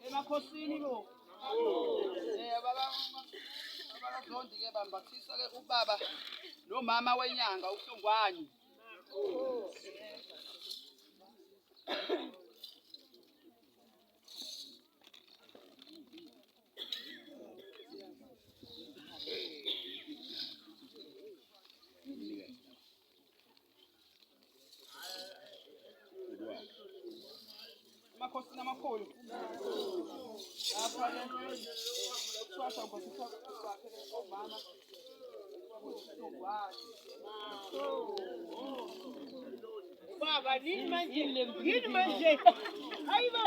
Emakhosini lo. Baba Zondi ke bambathisa ke ubaba nomama wenyanga uhlongwani. Emakhosini amakhulu. Lapha ke uthwasha ubasisa kwakhe omama. Baba yini manje hayibo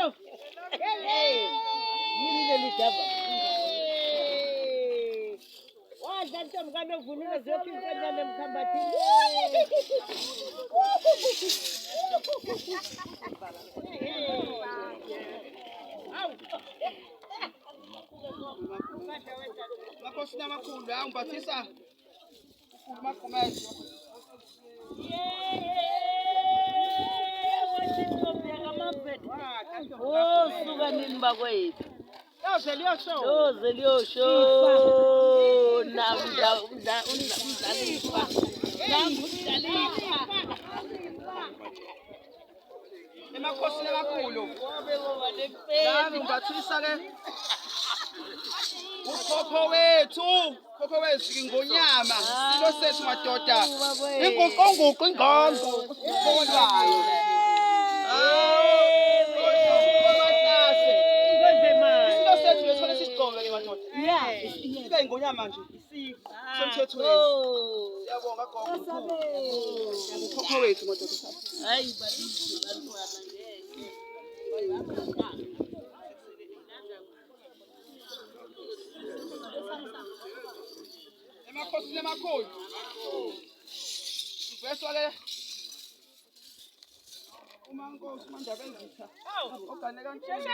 yini lelidaba wadla ntombi kanovunile zothi mfanyana emkhambathini Makhosini amakhulu angibhathisa ukhuluma Oh, suka nini bakwethu? Yoze liyosho. Yoze liyosho. Umdlalifa. Emakhosini amakhulu. Nami ngibathisa ke. Ukhokho wethu ngonyama. Silo sethu madoda. Inguqonguqo ingongo. Ubonwayo. Ngonyama nje semthethweni siyabonga gogo ukhokho wethu madoda hayi balisi bantwana ngeke emakhosini amakhulu iveswa ke umankosi uMandabenzitha ogane kaNtsheni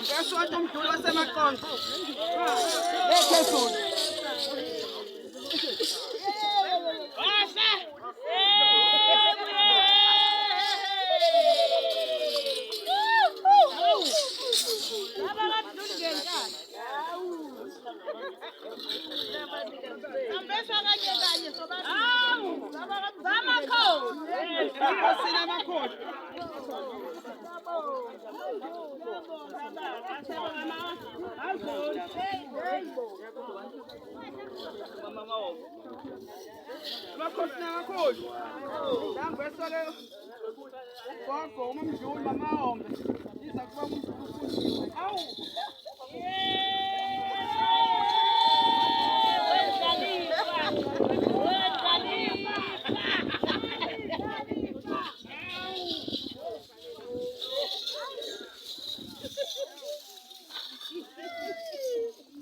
ngesonto umduli wasemaqonqo. Ephezulu. Amakhosi namakhulu. Nangweso-ke ugogo umamdluli mamahombe. Iza kuba umdluli ufundile.